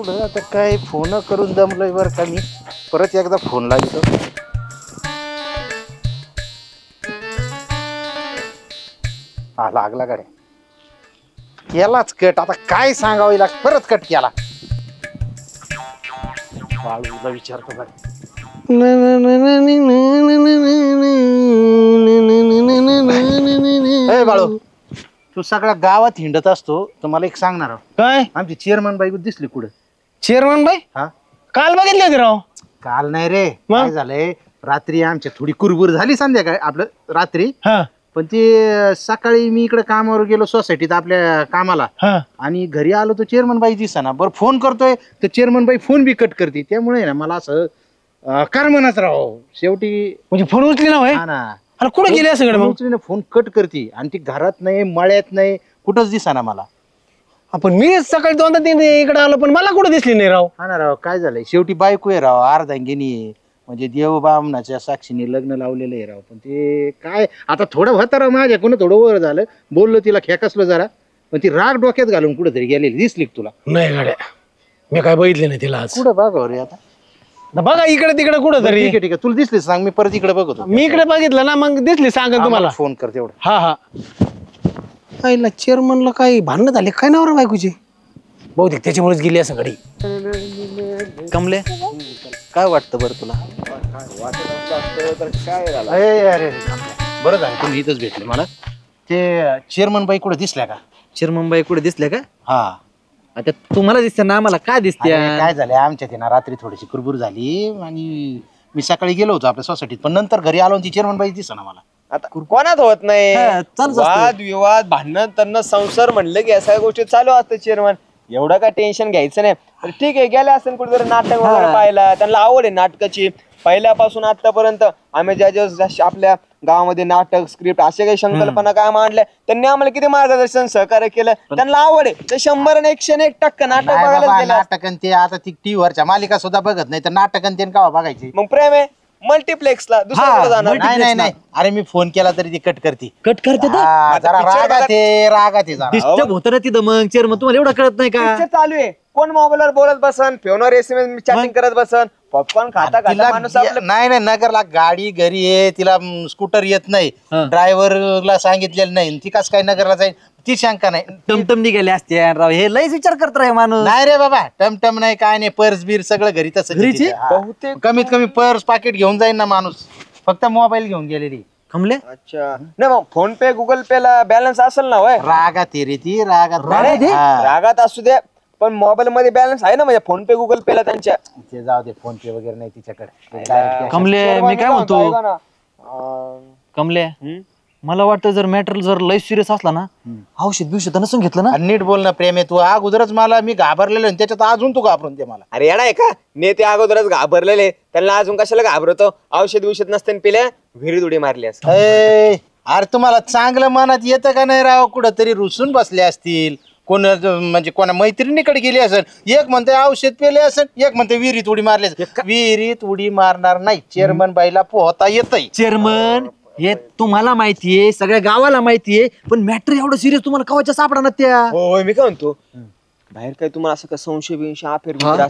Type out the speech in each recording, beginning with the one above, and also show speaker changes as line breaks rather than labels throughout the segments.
पुढं आता काय फोन करून दमलोय बरं का मी. परत एकदा फोन लागतो. हा लागला गाड्या. केलाच कट. आता काय सांगावं लाग परत कट केला. बाळूला विचारतो बरं. बाळू तू सगळ्या गावात हिंडत असतो तर मला एक सांगणार आहोत.
काय
आमची चेअरमन बाई दिसली कुठं?
चेअरमन बाई
हा
काल बघितले होते राव.
काल नाही रे.
मग?
काय झालंय रात्री आमच्या थोडी कुरबुर झाली संध्याकाळी आपलं रात्री.
हा
पण ते सकाळी मी इकडे कामावर गेलो सोसायटीत आपल्या कामाला
हा
आणि घरी आलो तर चेअरमन बाई दिसना. बरं फोन करतोय तर चेअरमन बाई फोन बी कट करते. त्यामुळे ना मला असं करमनाच राव शेवटी.
म्हणजे फोन उचली ना होय?
हा ना.
अरे कुठे गेले सगळे मग?
उचलीने फोन कट करते आणि ती घरात नाही मळ्यात नाही कुठंच दिसना मला.
आपण मी सकाळी 2-3 इकडे आलो पण मला कुठे दिसली नाही राव.
हा ना राव काय झालंय शेवटी बायको आहे राव अर्धांगिनी. म्हणजे देव बामणाच्या साक्षीने लग्न लावलेलं आहे राव. पण ते काय आता थोडं होतं राव माझ्याकडून थोडं वर झालं बोललो तिला खेकसलो जरा. पण ती राग डोक्यात घालून कुठेतरी गेलेली दिसली तुला?
नाही गाड्या मी काय बघितले नाही तिला आज.
कुठं बघावं रे आता?
बघा इकडे तिकडे कुठं तरी.
ठीक आहे ठीक आहे तुला दिसली सांग मी परत इकडे बघतो.
मी इकडे बघितलं ना मग दिसली सांगा तुम्हाला.
फोन कर तेवढं.
हा हा आईला चेअरमनला काही भांडणं झाले काय नवरा बायकोचे बहुतेक त्याच्यामुळेच गेली असं घडी.
कमले काय वाटतं बरं तुला?
अरे बरं झालं तुम्ही इथंच भेटले मला. ते चेअरमन बाई कुठे दिसल्या का?
चिरमुंबाई कुठे दिसल्या का?
हा
आता तुम्हाला दिसत्या ना आम्हाला काय दिसत्या?
अरे, काय झालं आमच्या ना रात्री थोडीशी कुरबुर झाली आणि मी सकाळी गेलो होतो आपल्या सोसायटीत पण नंतर घरी आलो ती चेअरमन बाई दिसना मला.
आता कोणात होत नाही
चालूच असतं.
वाद विवाद भांडण तन्न संसार म्हणलं की या सगळ्या गोष्टी चालू असतात चेअरमन. एवढं काय टेन्शन घ्यायचं नाही. तर ठीक आहे गेले असेल कुठेतरी नाटक वगैरे पाहायला त्यांना आवड आहे नाटकाची. पहिल्यापासून आतापर्यंत आम्ही ज्या आपल्या गावामध्ये नाटक स्क्रिप्ट अशा काही संकल्पना काय मांडल्या त्यांनी आम्हाला किती मार्गदर्शन सहकार्य केलं. त्यांना आवड आहे ते 100% नाटक
नाही
बघायला
बाबा,
गेलं.
नाटकन ते आता ती टीव्ही वरच्या मालिका सुद्धा बघत नाही तर नाटकन ते का बघायची?
मग प्रेम आहे मल्टिप्लेक्सला दुसऱ्याकडे जाणार.
नाही नाही अरे मी फोन केला तरी ती कट करते.
कट करते
जरा रागात आहे जरा.
डिस्टर्ब होतं ना तिथं मग चेअरमन तुम्हाला एवढं कळत नाही का?
पिक्चर चालू आहे कोण मोबाईलवर बोलत बसन फोनवर SMS चॅटिंग करत बसन पॉपकॉर्न खाता
तिला
खाता माणूस आपलं
नाही नगरला गाडी घरी आहे तिला स्कूटर येत नाही ड्रायव्हरला सांगितलेलं नाही ती कस काय नगरला जाईल ती शंका नाही.
टमटम निघाले असते राव हे लयच विचार करत राह माणूस.
नाही रे बाबा टमटम नाही काय नाही पर्स बीर सगळं घरी तसं
घरीच आहे?
बहुतेक
कमीत कमी पर्स पाकिट घेऊन जाईन ना माणूस फक्त मोबाईल घेऊन गेलेली.
कमले
अच्छा नाही मग फोन पे गुगल पे ला बॅलन्स असेल ना होय?
रागात आहे रे ती रागात हा.
रागात असू दे पण मोबाईल मध्ये बॅलन्स आहे ना म्हणजे फोन पे गुगल पे ला त्यांच्या.
ते जाऊ दे फोन पे वगैरे नाही तिच्याकडे Direct cash.
कमले मी काय म्हणतो
ऐका ना.
कमले मला वाटतं जर मॅटर जर लय सिरियस असला ना औषध बिवषध नसून घेतलं ना.
आणि नीट बोल ना प्रेम आहे तू अगोदरच मला मी घाबरलेलो आणि त्याच्यात अजून तू घाबरून ते मला.
अरे येणार आहे का नेते अगोदरच घाबरलेले त्यांना अजून कशाला घाबरतो औषध विषध नसते पिल्या विहिरीत उडी मारली असं.
अरे तुम्हाला चांगलं मनात येतं का नाही राव कुठं तरी रुसून बसले असतील कोण म्हणजे कोणा मैत्रिणीकडे गेली असेल एक म्हणते औषध पेले असेल एक म्हणते विहिरीत उडी मारली विहिरीत उडी मारणार नाही चेअरमन बाईला पोहता येतय.
चेअरमन हे तुम्हाला माहितीये सगळ्या गावाला माहितीये पण मॅटर एवढं सिरियस तुम्हाला कवाच्या सापडा त्या.
होय मी काय म्हणतो बाहेर काय तुम्हाला असं का संशय बिंशय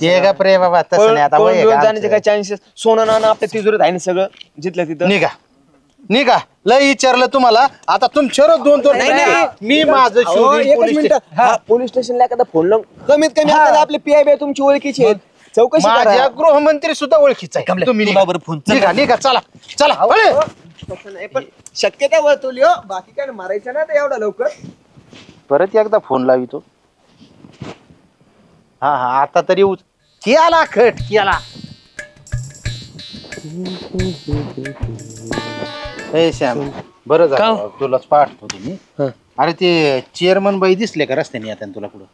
ते का प्रे बाबा तसं नाही आता वय आहे का
जाण्याचे काय
आमचं?
चान्सेस सोनं नाणं आपल्या तिजोरीत आहे ना सगळं जिथलं तिथं.
निघा लय विचारलं तुम्हाला आता तुमच्यावर दोन मी माझं
पोलीस स्टेशनला एखादा फोन लावून कमीत कमी आता आपले PI तुमची ओळखीची आहेत चौकशी
माझ्या
करा.
गृहमंत्री सुद्धा ओळखीचा आहे. तुम्ही निघा.
फोन
निघा चला चला पळे.
तसं नाही पण शक्यता वर्तवली हो बाकी काय मारायचं ना एवढा लवकर.
परत एकदा फोन लावितो. हा आता तरी केला खट केला. श्याम बरं झालं तुलाच पाठतो तुम्ही. अरे ते चेअरमन बाई दिसले का रस्त्याने येताना तुला कुठं?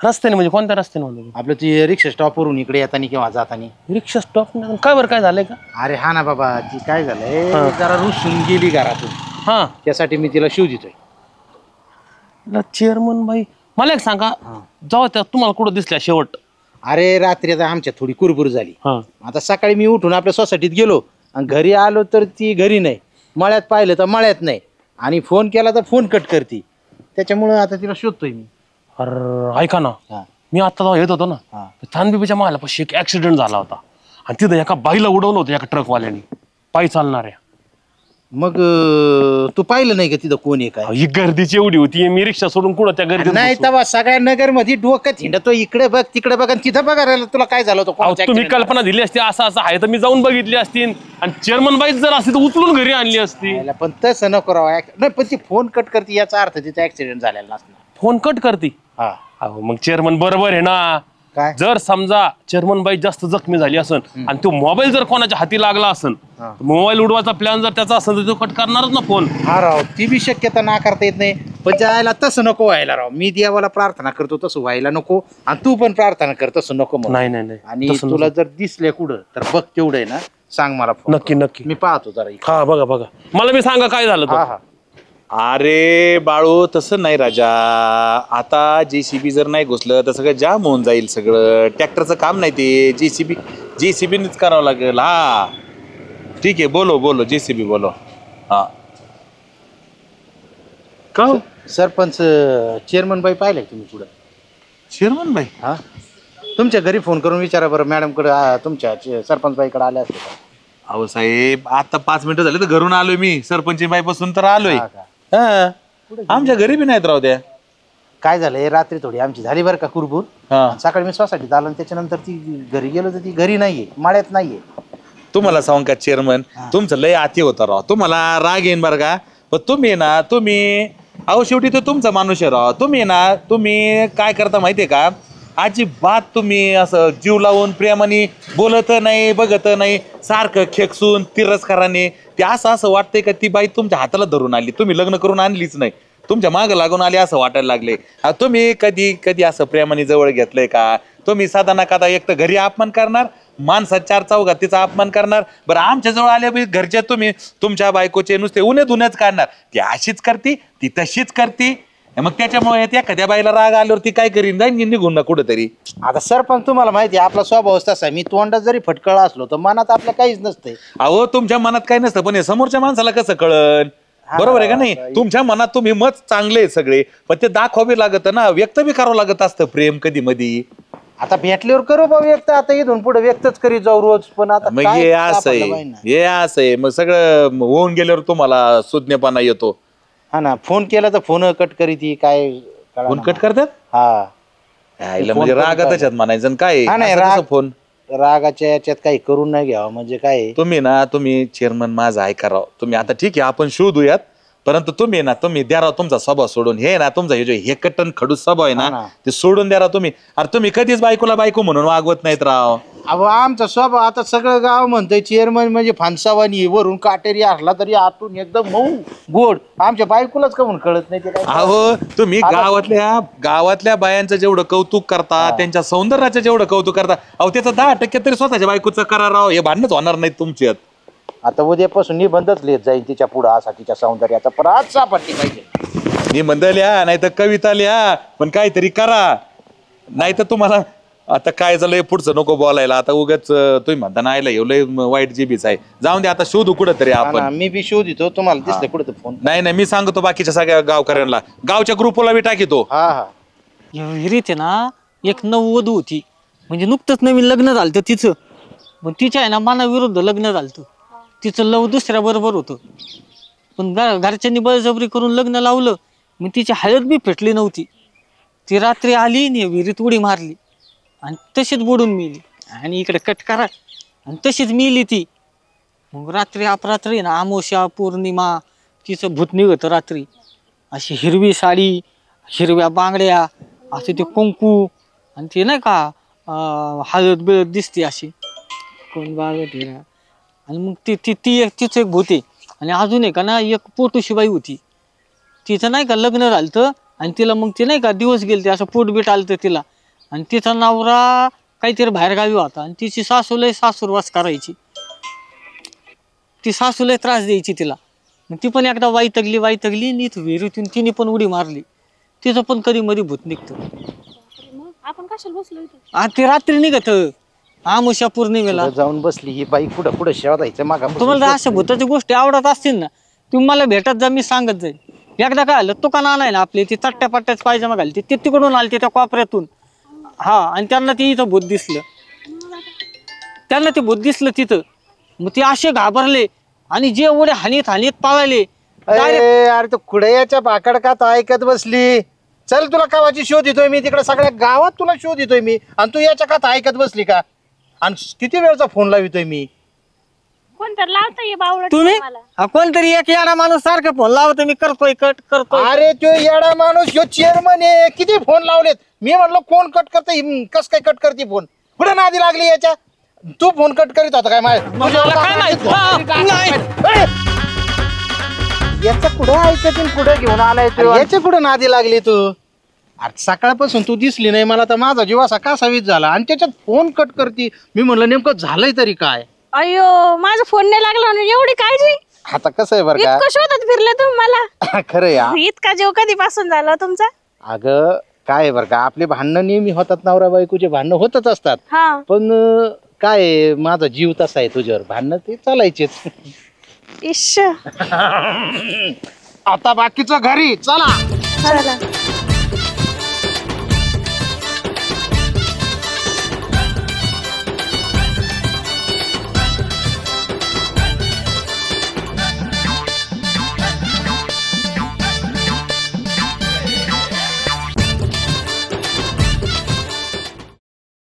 रस्त्याने म्हणजे कोणत्या रस्त्याने म्हणतो?
आपलं ती रिक्षा स्टॉप वरून इकडे येताना किंवा जाताना.
रिक्षा स्टॉप काय बरं काय झालंय का?
अरे हा ना बाबा ती काय झालंय जरा रुसून गेली घरातून
हा
त्यासाठी मी तिला शिव देतोय.
चेअरमन बाई मला एक सांगा जाऊ त्या तुम्हाला कुठं दिसल्या शेवट?
अरे रात्री आता आमच्या थोडी कुरबुर झाली.
हा
आता सकाळी मी उठून आपल्या सोसायटीत गेलो आणि घरी आलो तर ती घरी नाही मळ्यात पाहिलं तर मळ्यात नाही आणि फोन केला तर फोन कट करते त्याच्यामुळं आता तिला शोधतोय मी.
अरे ऐका ना
मी आता जेव्हा येत होतो ना चांदबिबीच्या महालापाशी एक ऍक्सिडेंट झाला होता आणि तिथं एका बाईला उडवलं होतं एका ट्रकवाल्याने पायी चालणाऱ्या.
मग तू पाहिलं नाही का तिथं कोण आहे काय?
ही गर्दीची एवढी होती मी रिक्षा सोडून कुठं त्या गर्दीत
नाही
बसलो.
तेव्हा सगळ्या नगर मध्ये डोकं थिंडतो इकडे बघ तिकडे बघ आणि तिथं बघा तुला काय झालं होतं
अहो,
कोणाच्या
तुम्ही
accident
कल्पना दिली असती असं असं आहे तर मी जाऊन बघितली असती आणि चेअरमन बाईच जर असती तर उचलून घरी आणली असती.
झाला? पण तसं नको राव नाही पण ती फोन कट करते याचा अर्थ तिचा ऍक्सिडेंट झालेला नसणार.
फोन कट करते.
हा
अहो मग चेअरमन बरोबर आहे ना.
काय?
जर समजा चेअरमन बाई जास्त जखमी झाली असन आणि तो मोबाईल जर कोणाच्या हाती लागला असन मोबाईल उडवायचा प्लॅन जर त्याचा असेल तर तो कट करणारच ना फोन.
हा राव ती बी शक्यता नाकारता येत नाही पण जायला तसं नको व्हायला राव. मी देवाला प्रार्थना करतो तसं व्हायला नको आणि तू पण प्रार्थना कर तसं नको म्हणून.
नाही नाही नाही
आणि
तसं
तुला
नसतं.
जर दिसले कुठं तर बघ तेवढं आहे ना सांग मला phone
नक्की
कर.
नक्की
मी पाहतो जरा इकडं.
हा बघा बघा मला मी सांगा काय झालं
हा
तो.
हा
अरे बाळू तसं नाही राजा. आता JCB जर नाही घुसलं तर सगळं जाम होऊन जाईल. सगळं ट्रॅक्टरचं काम नाही ते. JCBनेच करावं लागेल. हा ठीक आहे बोलो JCB बोलो. हा
का हो?
सरपंच चेअरमन बाई पाहिले तुम्ही पुढं?
चेअरमन बाई
हा तुमच्या घरी फोन करून विचारा बरं मॅडम कडे तुमच्या सरपंच बाईकडे आले असते का?
अहो साहेब आता 5 मिनिटं झाले तर घरून आलोय मी. सरपंच बाईपासून तर आलोय.
हा का?
हा आमच्या घरी बी नाहीत राहू द्या.
काय झालंय रात्री थोडी आमची झाली बरं का कुरबूर.
हा
सकाळी मी सोसायटीत आलो आणि त्याच्यानंतर ती घरी गेलो तर ती घरी नाहीये माळ्यात नाहीये.
तुम्हाला सांगू का चेअरमन तुमचं लय अति होतं राव. तुम्हाला राग येईन बरं का पण तुम्ही ना तुम्ही अहो शेवटी तो तुमचा माणूस आहे राव. तुम्ही ना तुम्ही काय करता माहितीये का अजिबात तुम्ही असं जीव लावून प्रेमाने बोलत नाही बघत नाही सारखं खेकसून तिरस्काराने ते असं वाटतंय का ती बाई तुमच्या हाताला धरून आली. तुम्ही लग्न करून आणलीच नाही तुमच्या मागं लागून आली असं वाटायला लागले. तुम्ही कधी कधी असं प्रेमाने जवळ घेतलंय का? तुम्ही साधा ना कादा एक तर घरी अपमान करणार माणसात 4 चौघात तिचा अपमान करणार. बरं आमच्या जवळ आल्या घरच्या तुम्ही तुमच्या बायकोचे नुसते उन्हे धुण्याच काढणार. ती अशीच करती ती तशीच करती. मग त्याच्यामुळे एखाद्या बाईला राग आल्यावर ती काय करीन जाईन निघून ना कुठंतरी.
आता सरपंच तुम्हाला माहिती आहे आपला स्वभाव तसा आहे. मी तोंडात जरी फटकळा असलो तर मनात आपल्या काहीच नसतंय.
अहो तुमच्या मनात काय नसतं पण हे समोरच्या माणसाला कसं कळन? बरोबर आहे का नाही? तुमच्या मनात तुम्ही मत चांगले आहेत सगळे पण ते दाखवावे लागत ना व्यक्त बी करावं लागत असतं प्रेम कधी मधी.
आता भेटल्यावर करू बा व्यक्त. आता इथून पुढे व्यक्तच करीत जाऊ रोज. पण आता
मग
काय
हे असं
सापडलं
आहे
बाईंना?
हे असं आहे मग सगळं होऊन गेल्यावर तुम्हाला सुज्ञपणा येतो.
हा ना फोन केला तर फोन कट करीत काय कळा
फोन
ना.
कट करतात
हा
यायला म्हणजे रागातच म्हणायचं आणि काय
हा नाही
असं
राग
कसं फोन
रागाच्या याच्यात काही करून नाही घ्यावं म्हणजे काय.
तुम्ही चेअरमन माझा ऐका राव. तुम्ही आता ठीक आहे आपण शोधूयात परंतु तुम्ही ना तुम्ही द्या राव तुमचा स्वभाव सोडून. हे ना तुमचा हे जो हे कट्टन खडूस स्वभाव आहे
हा
ना
ना.
ते सोडून द्या राव तुम्ही. अरे तुम्ही कधीच बायकोला बायको म्हणून वागवत नाहीत राव.
अहो आमचा स्वभाव आता सगळं गाव म्हणतंय चेअरमन म्हणजे फानसावानी वरून काटेरी असला तरी आतून एकदम मऊ गोड. आमच्या बायकोलाच का म्हणून कळत नाही ते काय.
अहो तुम्ही गावातल्या बायांचं जेवढं कौतुक करता त्यांच्या सौंदर्याचं जेवढं कौतुक करता अहो त्याचं 10% तरी स्वतःच्या बायकोचं करा राव. हे भांडणच होणार नाहीत तुमच्यात.
आता उद्यापासून निबंधच लिहित जाईल तिच्या पुढं असा तिच्या सौंदर्याचा पण आज सापडली पाहिजे.
निबंध लिहा नाही तर कविता लिहा पण काहीतरी करा. नाही तर तुम्हाला आता काय झालंय पुढचं नको बोलायला. आता उगाच तुम्ही म्हणता ना आयला एवढं वाईट जीबीच आहे. जाऊन दे आता शोधू कुठं तरी
हा ना,
आपण.
मी बी शोधितो तुम्हाला दिसले कुठं फोन.
नाही मी सांगतो बाकीच्या सगळ्या गावकऱ्यांना गावच्या ग्रुपला बी टाकीतो.
हा हा
विहिरीत आहे ना एक नववधू होती म्हणजे नुकतंच नवीन लग्न झालं तिचं. पण तिच्या आहे ना मनाविरुद्ध लग्न झालं. तिचं लव दुसऱ्या बरोबर होतं पण घरच्यांनी बळजबरी करून लग्न लावलं. मग तिची हळद बी पेटली नव्हती. ती रात्री आली आणि विहिरीत उडी मारली आणि तशीच बुडून मिली. आणि इकडे कट करा आणि तशीच मिली ती. मग रात्री अपरात्री ना अमावस्या पौर्णिमा तिचं भूत निघतं रात्री. अशी हिरवी साडी हिरव्या बांगड्या असं ते कुंकू आणि ते नाही का हळद बिळद दिसते अशी कोण बागत हिरा. आणि मग ती तिचं एक भूत आहे. आणि अजून एक ना एक पोटूशी होती तिचं नाही का लग्न झालं आणि तिला मग ते नाही का दिवस गेले ते असं पोटबीट आलं तिला. आणि तिचा नवरा काहीतरी बाहेरगावी होता आणि तिची सासूलाही सासूरवास करायची. ती सासूलाही त्रास द्यायची तिला. मग ती पण एकदा वाईतगली आणि इथं विहिरीतून तिने पण उडी मारली. तिचं पण कधी मध्ये भूत निघतं.
आपण कशाला बसलो
ते रात्री निघत अमावस्या पौर्णिमेला.
जाऊन बसली ही बाई कुठं कुठं शोधायचं मागा.
तुम्हाला जर अशा भूताच्या गोष्टी आवडत असतील ना तुम्ही मला भेटत जा मी सांगत जाईल. एकदा काय आलं दुकान आणाय ना आपली ती चट्ट्या पट्ट्याच पायजमा घालते ते तिकडून आली त्या कोपऱ्यातून हा आणि त्यांना ते इथं भूत दिसलं. त्यांना ते भूत दिसलं तिथं. मग ते असे घाबरले आणि जे एवढे हानीत पळाले.
अरे तो खुडयाच्या बाकड का ऐकत बसली. चल तुला कावाची शोध येतोय मी तिकडे सगळ्या गावात तुला शोध येतोय मी आणि तू याच्या का ऐकत बसली का. आणि किती वेळचा फोन लावितोय मी.
कोणतरी लावतोय बावळट
तुम्ही
मला.
कोणतरी एक येडा माणूस सारखं फोन लावतो मी करतोय कट करतोय.
अरे तो येडा माणूस ह्यो चेअरमन आहे. किती फोन लावलेत. मी म्हणलं कोण कट करते कस काय कट करते फोन. कुठे नादी लागली याच्या. तू फोन कट करीत होता काय
मला काय माहित.
याचं कुठं ऐकत कुठं घेऊन आलाय तू. याच्या कुठं नादी लागली तू. अरे सकाळपासून तू दिसली नाही मला तर माझा जीव असा कासावीस झाला आणि त्याच्यात फोन कट करती. मी म्हणलं नेमकं झालंय तरी काय.
अयो माझा फोन नाही लागला ना एवढी काळजी.
आता कसं आहे बरं का.
इतकं शोधत फिरले तुम्ही मला.
खरं या
इतका जीव कधीपासून झाला तुमचा.
अगं काय आहे बरं का आपली भांडणं नेहमी होतात. नवरा बायकोचे भांडणं होतच असतात.
हा
पण काय आहे, माझा जीव तसा आहे तुझ्यावर. भांडणं ते चालायचेच.
इश्श
आता बाकीचं घरी चला.
चला.